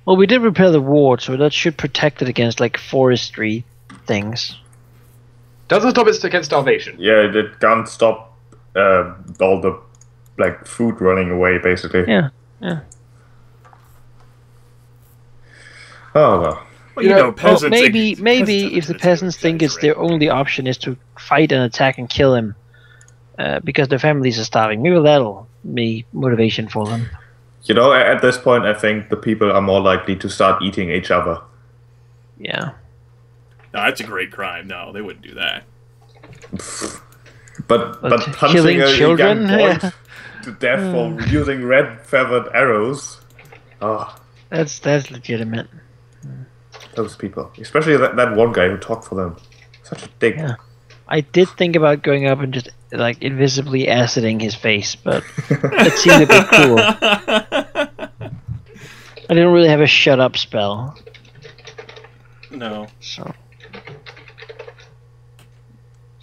Well, we did repair the ward, so that should protect it against like forestry things. Doesn't stop it against starvation. Yeah, it can't stop all the like food running away, basically. Yeah, yeah. Oh well. Well, you know, peasants. Maybe if the peasants think it's their only option is to fight and attack and kill him, because their families are starving, maybe that'll be motivation for them. You know, at this point, I think the people are more likely to start eating each other. Yeah. No, that's a great crime. No, they wouldn't do that. But punching killing a children young boy to death for using red feathered arrows. Oh, that's legitimate. those people, especially that one guy who talked for them, such a dick. Yeah. I did think about going up and just like invisibly aciding his face, but that seemed a bit cool. I didn't really have a shut up spell. No. So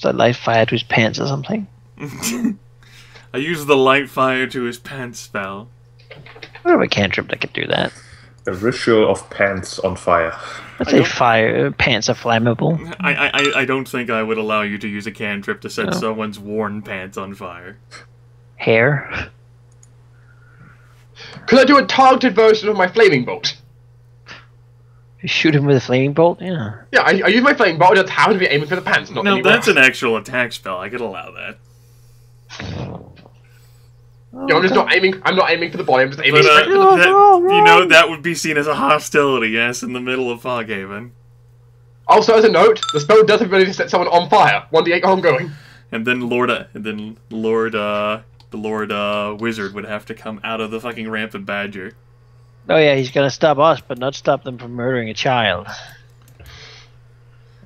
I light fire to his pants or something. I used the light fire to his pants spell. I have a cantrip that could do that. A ritual of pants on fire. I'd say fire pants are flammable. I don't think I would allow you to use a cantrip to set someone's worn pants on fire. Hair. Could I do a targeted version of my flaming bolt? You shoot him with a flaming bolt? Yeah. Yeah, I use my flaming bolt, I just happen to be aiming for the pants, not No, anywhere that's else. an actual attack spell. I could allow that. Yeah, I'm just not aiming. I'm not aiming for the body. I'm just aiming straight for the. You know, that would be seen as a hostility, yes, in the middle of Foghaven. Also, as a note, the spell does have the ability to set someone on fire. 1d8 ongoing. And then the Lord Wizard would have to come out of the fucking rampant badger. Oh yeah, he's gonna stop us, but not stop them from murdering a child.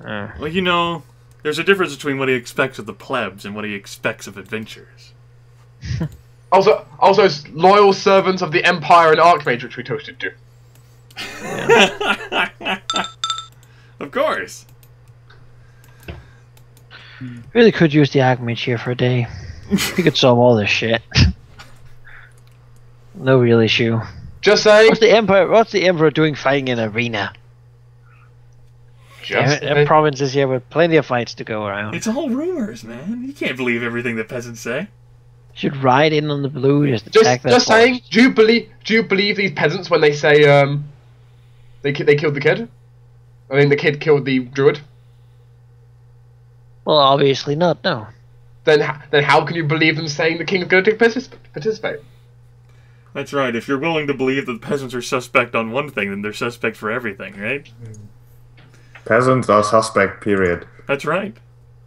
Well, you know, there's a difference between what he expects of the plebs and what he expects of adventurers. Also, loyal servants of the Empire and Archmage, which we toasted to. Of course. Really could use the Archmage here for a day. He could solve all this shit. No real issue. Just saying. What's the Emperor doing fighting in an arena? Just provinces here with plenty of fights to go around. It's all rumors, man. You can't believe everything the peasants say. Should ride in on the blue, just attack that. Just saying. Do you believe these peasants when they say they killed the kid? I mean, the kid killed the druid. Well, obviously not. No. Then how can you believe them saying the king's going to participate? That's right. If you're willing to believe that the peasants are suspect on one thing, then they're suspect for everything, right? Peasants are suspect, period. That's right.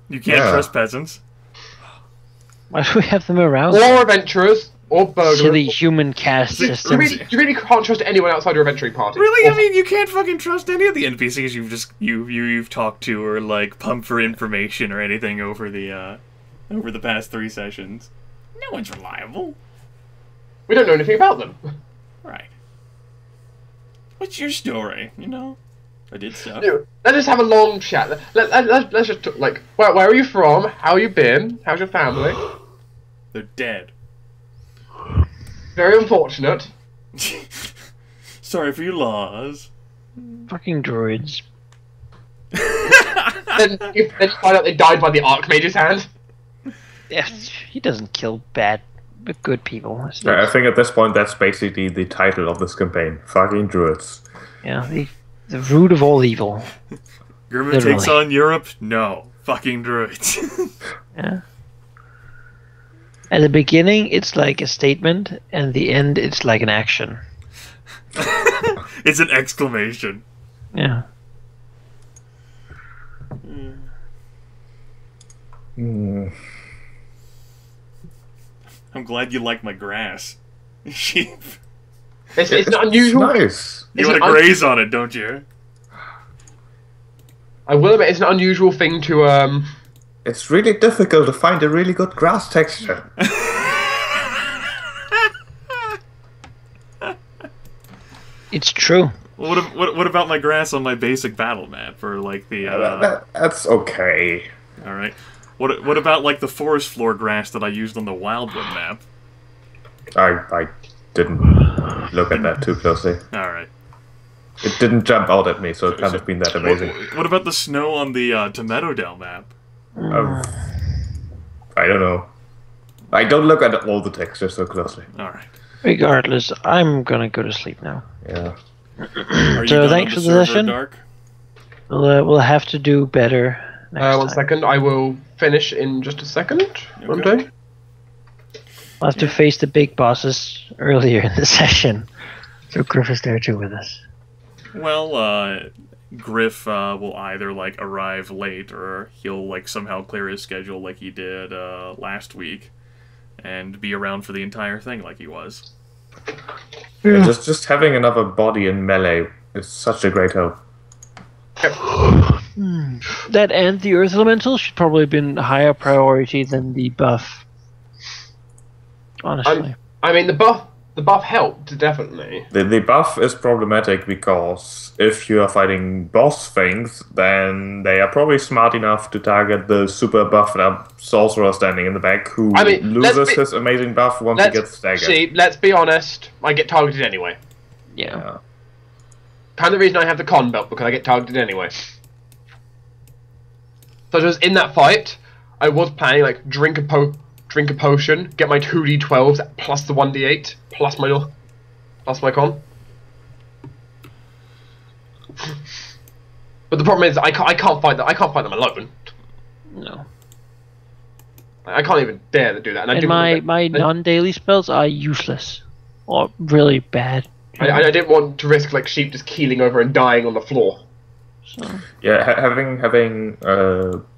You can't trust peasants. Why do we have them around? Or adventurers, or burglars. Silly human caste system. You really can't trust anyone outside your adventuring party. Really? I mean, you can't fucking trust any of the NPCs you've talked to or like pumped for information or anything over the past 3 sessions. No one's reliable. We don't know anything about them. Right. What's your story? You know, I did stuff. Let's just have a long chat. Let's just like, where are you from? How you been? How's your family? They're dead. Very unfortunate. Sorry for your loss. Fucking druids. then you find out they died by the Archmage's hand. Yeah, he doesn't kill bad, but good people. I think at this point that's basically the title of this campaign. Fucking druids. Yeah, the root of all evil. Grimith takes on Europe? No. Fucking druids. Yeah. At the beginning, it's like a statement, and the end, it's like an action. It's an exclamation. Yeah. Mm. I'm glad you like my grass. Sheep. It's not unusual. Nice. You want to graze on it, don't you? I will admit, it's an unusual thing to It's really difficult to find a really good grass texture. It's true. What about my grass on my basic battle map for like the? That's okay. All right. What about like the forest floor grass that I used on the Wildwood map? I didn't look at that too closely. All right. it didn't jump out at me, so it can't have been that amazing. What about the snow on the Tomato Dell map? I don't know. I don't look at all the textures so closely. Alright. Regardless, I'm gonna go to sleep now. Yeah. Are you So done thanks on for the server, session. Dark? We'll have to do better next One time. second, I will finish in just a second. One day. We'll have to face the big bosses earlier in the session. So Gryph is there too with us. Well, Gryph will either like arrive late, or he'll like somehow clear his schedule like he did last week, and be around for the entire thing like he was. Yeah, just having another body in melee is such a great help. That and the Earth Elemental should probably have been a higher priority than the buff. Honestly. I mean, the buff helped, definitely. The buff is problematic because if you are fighting boss things, then they are probably smart enough to target the super buffed up sorcerer standing in the back who loses his amazing buff once he gets staggered. See, let's be honest, I get targeted anyway. Yeah. Kind of the reason I have the con belt, because I get targeted anyway. So just in that fight, I was planning like drink a potion, get my 2d12s plus the 1d8 plus my con. But the problem is I can't fight them alone. No. I can't even dare to do that. And my non-daily spells are useless or really bad. I didn't want to risk like sheep just keeling over and dying on the floor. So. Yeah, having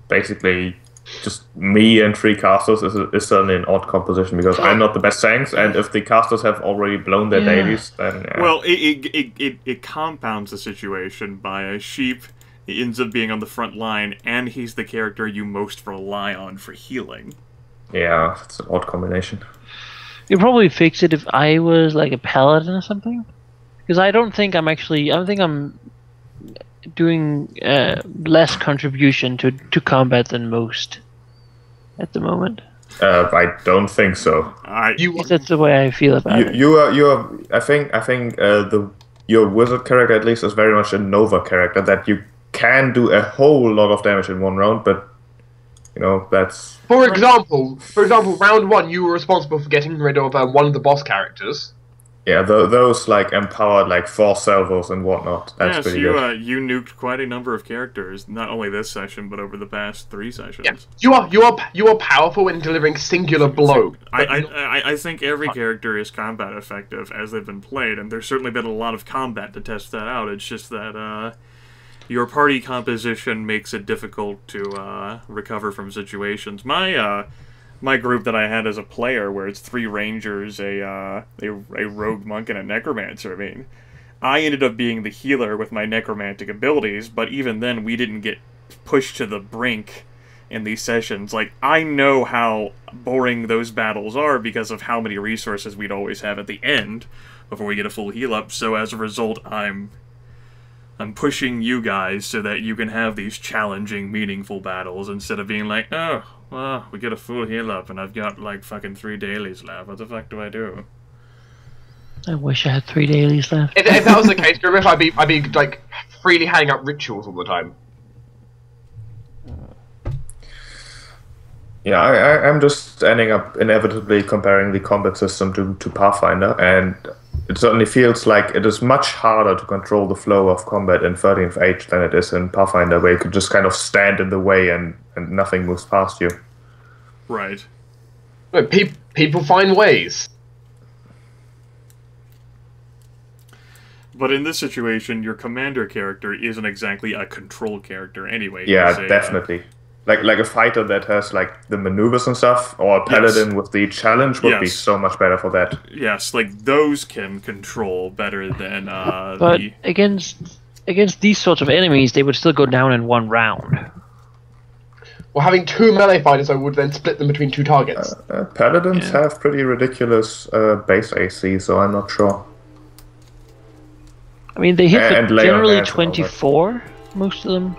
basically just me and 3 casters is certainly an odd composition because I'm not the best tanks, and if the casters have already blown their dailies, then well, it compounds the situation by a sheep. He ends up being on the front line, and he's the character you most rely on for healing. Yeah, it's an odd combination. You'd probably fix it if I was like a paladin or something, because I don't think I'm doing less contribution to combat than most at the moment. I don't think so. That's the way I feel about it. You are. I think your wizard character at least is very much a Nova character that you can do a whole lot of damage in one round, but you know that's. For example, round 1 you were responsible for getting rid of one of the boss characters. Yeah, those like empowered like 4 salvos and whatnot. That's pretty good. You nuked quite a number of characters, not only this session but over the past 3 sessions. Yeah. You are powerful in delivering singular blow. I think every character is combat effective as they've been played, and there's certainly been a lot of combat to test that out. It's just that your party composition makes it difficult to recover from situations. My group that I had as a player, where it's 3 rangers, a rogue monk, and a necromancer. I mean, I ended up being the healer with my necromantic abilities, but even then, we didn't get pushed to the brink in these sessions. Like, I know how boring those battles are because of how many resources we'd always have at the end before we get a full heal up. So as a result, I'm pushing you guys so that you can have these challenging, meaningful battles instead of being like, oh, well, we get a full heal up and I've got like fucking 3 dailies left. What the fuck do I do? I wish I had 3 dailies left. If that was the case, Grimith, I'd be like freely handing out rituals all the time. Yeah, I'm just ending up inevitably comparing the combat system to Pathfinder, and it certainly feels like it is much harder to control the flow of combat in 13th Age than it is in Pathfinder, where you could just kind of stand in the way and nothing moves past you. Right. People find ways. But in this situation, your commander character isn't exactly a control character anyway. Yeah, definitely. Like a fighter that has like the maneuvers and stuff, or a paladin with the challenge would be so much better for that. Yes, like those can control better than but against these sorts of enemies, they would still go down in 1 round. Well, having 2 melee fighters, I would then split them between 2 targets. Paladins have pretty ridiculous base AC, so I'm not sure. I mean, they hit And generally 24, most of them.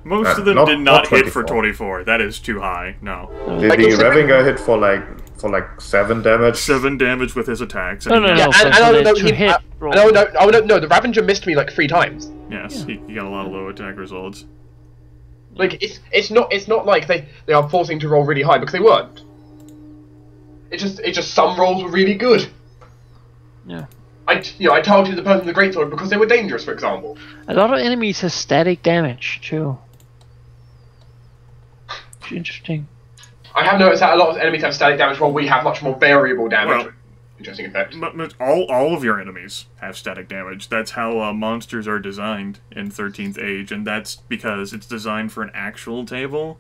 Most of them did not hit for 24. That is too high. No. The Revinger hit for like for like 7 damage. 7 damage with his attacks. No, Yeah, so and I don't know, to hit. no, the Ravager missed me like 3 times. Yes, he got a lot of low attack results. Like it's not like they are forcing to roll really high because they weren't. It's just some rolls were really good. Yeah. I targeted the person with the greatsword because they were dangerous, for example. A lot of enemies have static damage too. It's interesting. I have noticed that a lot of enemies have static damage while we have much more variable damage. Well, interesting effect. But all of your enemies have static damage. That's how monsters are designed in 13th Age, and that's because it's designed for an actual table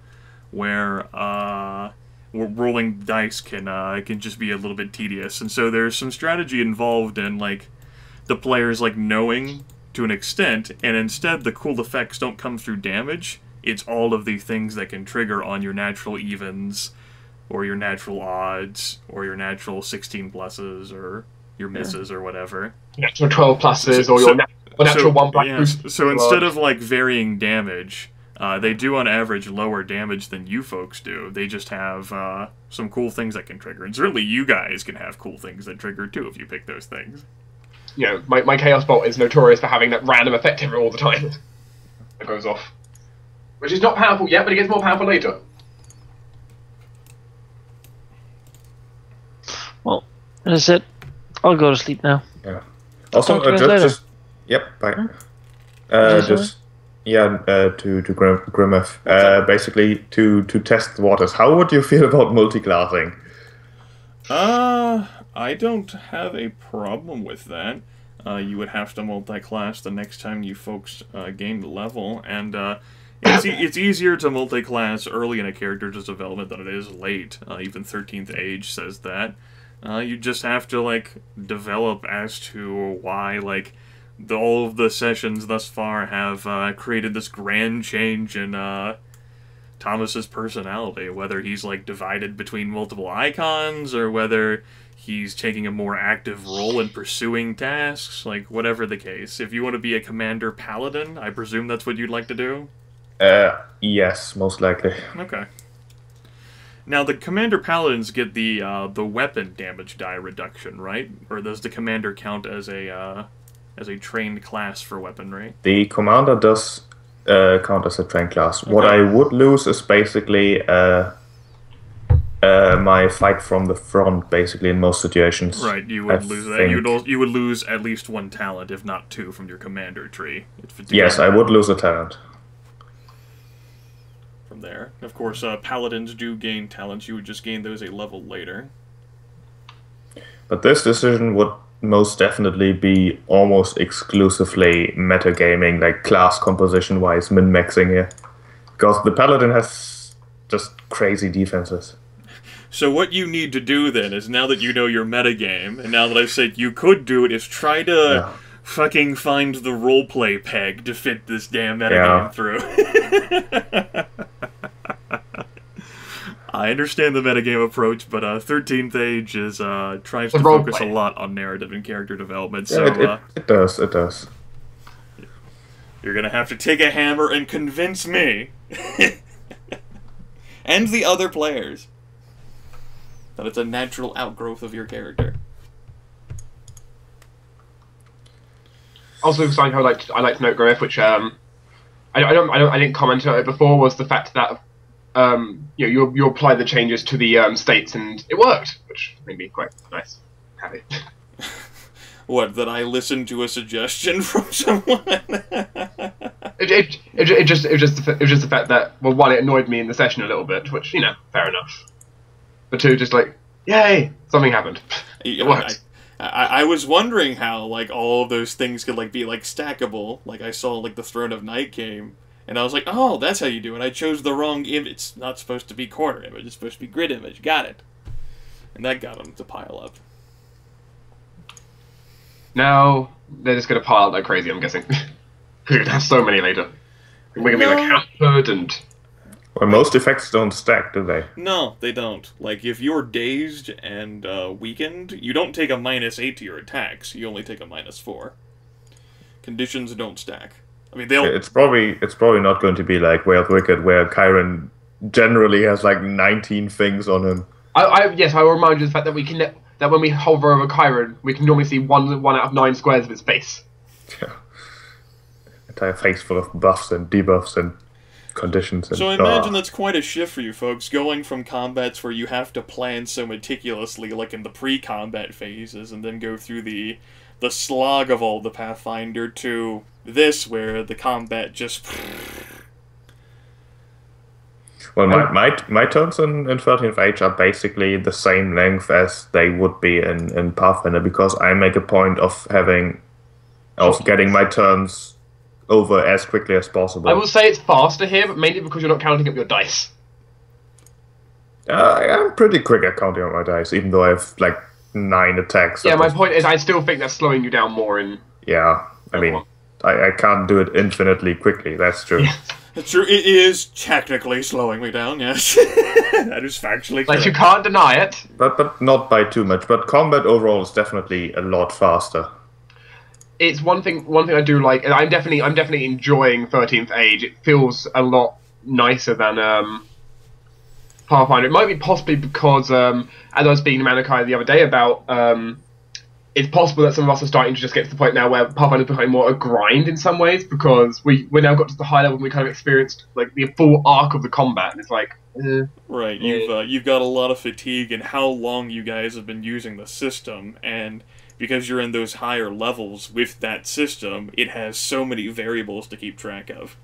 where rolling dice can just be a little bit tedious. And so there's some strategy involved in like the players like knowing to an extent, and instead the cool effects don't come through damage. It's all of the things that can trigger on your natural evens, or your natural odds, or your natural 16 pluses, or your misses, or whatever. Natural 12 pluses, or your natural 1 black boost. So instead of like varying damage, they do on average lower damage than you folks do. They just have some cool things that can trigger. And certainly you guys can have cool things that trigger too if you pick those things. You know, my Chaos Bolt is notorious for having that random effect all the time. That goes off. Which is not powerful yet, but it gets more powerful later. Well, that's it. I'll go to sleep now. Yeah. Also, talk to you guys later. Yep. Bye. What To Grimith. Basically, to test the waters. How would you feel about multi-classing? I don't have a problem with that. You would have to multi-class the next time you folks gain the level, and it's easier to multi-class early in a character's development than it is late. Even 13th Age says that. You just have to like develop as to why like all of the sessions thus far have created this grand change in Thomas's personality, whether he's like divided between multiple icons or whether he's taking a more active role in pursuing tasks, like whatever the case. If you want to be a commander paladin, I presume that's what you'd like to do? Yes, most likely. Okay. Now the commander paladins get the weapon damage die reduction, right? Or does the commander count as a trained class for weaponry? The commander does count as a trained class. Okay. What I would lose is basically my fight from the front, basically in most situations. Right, you would lose that. You would lose at least 1 talent, if not 2, from your commander tree. Yes, I would lose a talent. From there, of course, paladins do gain talents. You would just gain those a level later. But this decision would most definitely be almost exclusively metagaming, like class composition-wise, min-maxing here. Because the paladin has just crazy defenses. So what you need to do then is, now that you know your metagame, and now that I've said you could do it, is try to fucking find the roleplay peg to fit this damn metagame through. I understand the metagame approach, but 13th Age is tries to focus a lot on narrative and character development. So it does. You're gonna have to take a hammer and convince me and the other players that it's a natural outgrowth of your character. Also, something I like to note, Gryph, which I didn't comment on it before, was the fact that you apply the changes to the states and it worked, which made me quite nice. Happy. What, that I listened to a suggestion from someone? It was just the fact that, well, one, it annoyed me in the session a little bit, which, you know, fair enough. But two, just like, yay, something happened. It worked. I was wondering how, like, all of those things could, like, be, like, stackable. Like, I saw, like, the Throne of Night came, and I was like, oh, that's how you do it. I chose the wrong image. It's not supposed to be corner image. It's supposed to be grid image. Got it. And that got them to pile up. Now, they're just going to pile up like crazy, I'm guessing. Because you're going to have so many later. We're going to be, like, hampered and... Well, most effects don't stack, do they? No, they don't. Like, if you're dazed and weakened, you don't take a -8 to your attacks. You only take a -4. Conditions don't stack. I mean, they'll... It's probably not going to be like Whale Wicked, where Chiron generally has like 19 things on him. Yes, I will remind you of the fact that we can that when we hover over Chiron, we can normally see one out of 9 squares of its face. Yeah. Entire face full of buffs and debuffs and conditions. And, so I imagine that's quite a shift for you folks, going from combats where you have to plan so meticulously, like in the pre-combat phases, and then go through the slog of all the Pathfinder, to this, where the combat just... Well, my turns in 13th Age are basically the same length as they would be in Pathfinder, because I make a point of getting my turns over as quickly as possible. I will say it's faster here, but mainly because you're not counting up your dice. I'm pretty quick at counting up my dice, even though I have like 9 attacks. Yeah, my point is I still think that's slowing you down more in... Yeah, I mean, I can't do it infinitely quickly, that's true. Yes. It's true, it is technically slowing me down, yes. That is factually correct. Like, you can't deny it. But not by too much. But combat overall is definitely a lot faster. It's one thing I do like, and I'm definitely enjoying 13th Age. It feels a lot nicer than Pathfinder. It might be possibly because, as I was speaking to Manaki the other day about, it's possible that some of us are starting to just get to the point now where Pathfinder is becoming more a grind in some ways, because we now got to the high level and we kind of experienced like the full arc of the combat, and it's like... Right, you've got a lot of fatigue in how long you guys have been using the system, and because you're in those higher levels with that system, it has so many variables to keep track of.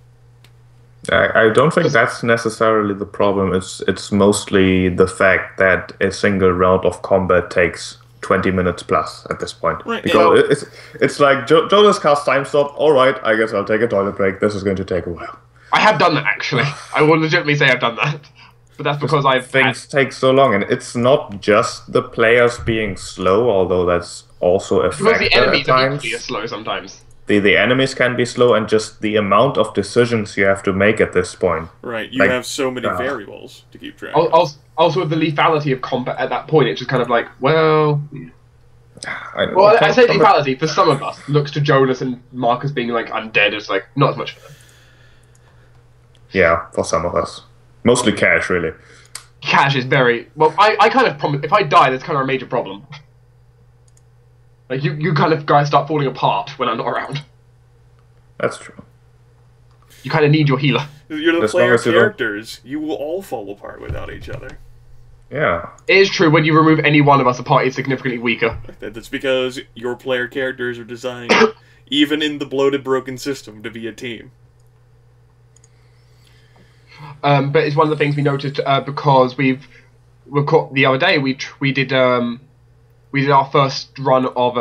I don't think that's necessarily the problem. It's mostly the fact that a single round of combat takes 20 minutes plus at this point. Right, because it's like, Jonas cast time stop, alright, I guess I'll take a toilet break, this is going to take a while. I have done that, actually. I will legitimately say I've done that. But that's because Things take so long, and it's not just the players being slow, although that's also a factor because the enemies at times. are slow sometimes. The enemies can be slow, and just the amount of decisions you have to make at this point. Right, you have so many variables to keep track of. Also, with the lethality of combat at that point, it's just kind of like, well... I say lethality, for some of us, looks to Jonas and Marcus being like undead, it's like, not as much fun. Yeah, for some of us. Mostly Cash, really. Cash is very... Well, I kind of promise... If I die, that's kind of a major problem. Like, you kind of guys start falling apart when I'm not around. That's true. You kind of need your healer. You're the player characters. You will all fall apart without each other. Yeah. It is true, when you remove any one of us, the party is significantly weaker. That's because your player characters are designed, even in the bloated, broken system, to be a team. But it's one of the things we noticed because the other day we did our first run of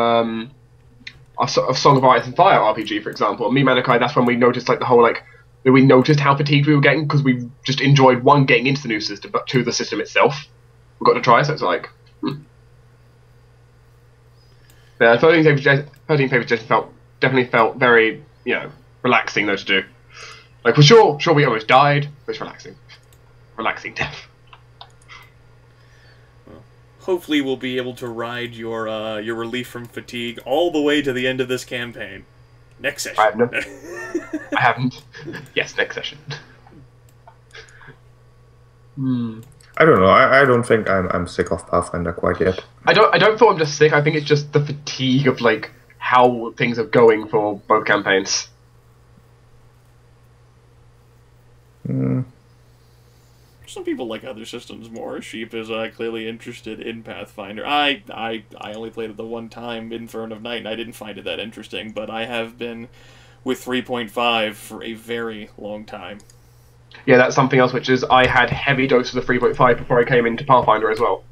Song of Ice and Fire RPG, for example. And me, Manaki, that's when we noticed like the whole like we noticed how fatigued we were getting, because we just enjoyed, one, getting into the new system, but two, the system itself. We got to try, so it's like, Yeah, 13th Paper definitely felt very, relaxing though to do. Like, for sure we almost died, but it's relaxing. Relaxing death. Well, hopefully we'll be able to ride your relief from fatigue all the way to the end of this campaign. Next session. I haven't. Yes, next session. I don't know. I don't think I'm sick of Pathfinder quite yet. I don't feel I'm just sick. I think it's just the fatigue of like how things are going for both campaigns. Some people like other systems more. Sheep is clearly interested in Pathfinder. I only played it the one time in Throne of Night, and I didn't find it that interesting, but I have been with 3.5 for a very long time. Yeah, that's something else, which is I had heavy doses of 3.5 before I came into Pathfinder as well.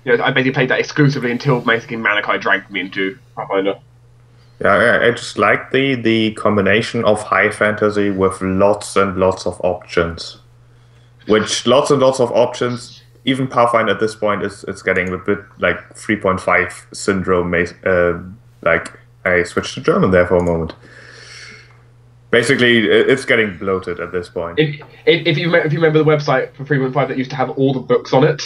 I basically played that exclusively until basically Manaki dragged me into Pathfinder. Yeah, I just like the combination of high fantasy with lots and lots of options. Which, lots and lots of options, even Pathfinder at this point is getting a bit like 3.5 syndrome. Like, I switched to German there for a moment. Basically, it's getting bloated at this point. If you remember the website for 3.5 that used to have all the books on it,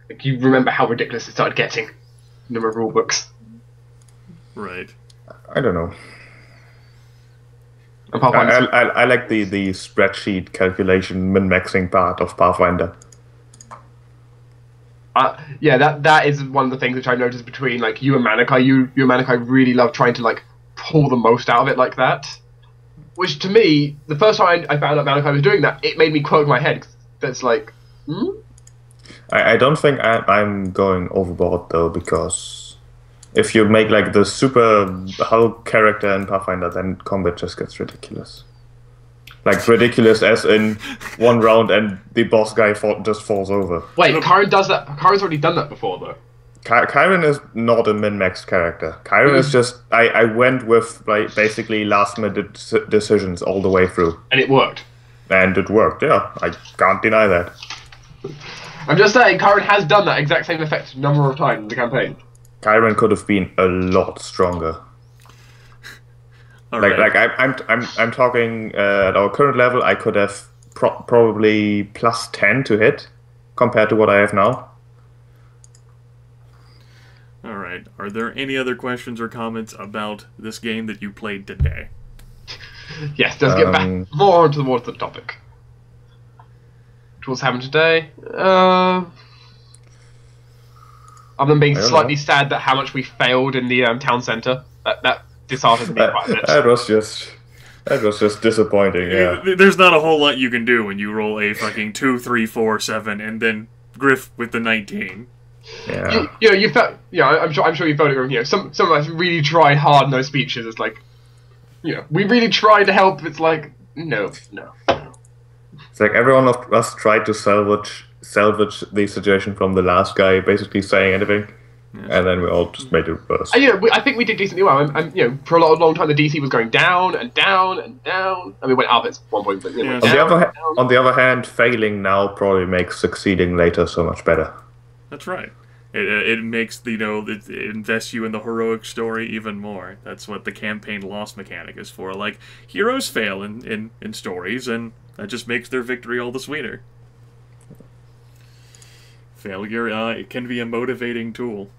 like, you remember how ridiculous it started getting. Number of rule books. Right. I don't know. I like the spreadsheet calculation min-maxing part of Pathfinder. Yeah, that is one of the things which I noticed between like you and Manaki. You and Manaki really love trying to like pull the most out of it like that. Which to me, the first time I found out Manaki was doing that, it made me quirk my head. That's like, I don't think I'm going overboard though, because if you make like the super Hulk character in Pathfinder, then combat just gets ridiculous. Like ridiculous as in one round and the boss guy just falls over. Wait, Karen does that. Karen's already done that before though. Karen is not a min-maxed character. Karen is just I went with like basically last-minute decisions all the way through, and it worked. And it worked. Yeah, I can't deny that. I'm just saying, Karen has done that exact same effect a number of times in the campaign. Karen could have been a lot stronger. I'm talking at our current level. I could have probably plus 10 to hit compared to what I have now. All right. Are there any other questions or comments about this game that you played today? Yes, let's get back more towards the topic. What's happened today? Other than being slightly sad that how much we failed in the town centre, that disheartened me quite a bit. That was just disappointing. Yeah. There's not a whole lot you can do when you roll a fucking 2, 3, 4, 7, and then Gryph with the 19. Yeah. You felt. Yeah, I'm sure you felt it. You know, some of us really tried hard in those speeches. It's like, we really tried to help. It's like, no. It's like everyone of us tried to salvage the situation from the last guy basically saying anything, and then we all just made it worse. I think we did decently well. And for a long time the DC was going down and down and down. I mean, went up at one point, but on the other hand, failing now probably makes succeeding later so much better. That's right. It makes it invests you in the heroic story even more. That's what the campaign loss mechanic is for. Like, heroes fail in stories, and that just makes their victory all the sweeter. Failure it can be a motivating tool.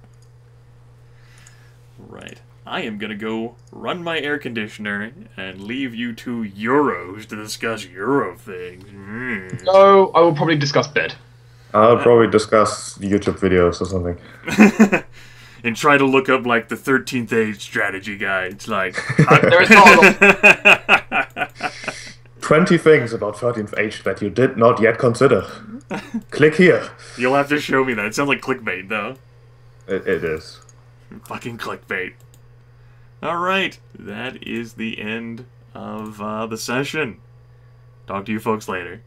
Right. I am gonna go run my air conditioner and leave you two Euros to discuss Euro things. No, I will probably discuss bed. I'll probably discuss YouTube videos or something. And try to look up, like, the 13th Age strategy guides. Like, there's not 20 things about 13th Age that you did not yet consider. Click here. You'll have to show me that. It sounds like clickbait, though. It is. Fucking clickbait. Alright, that is the end of the session. Talk to you folks later.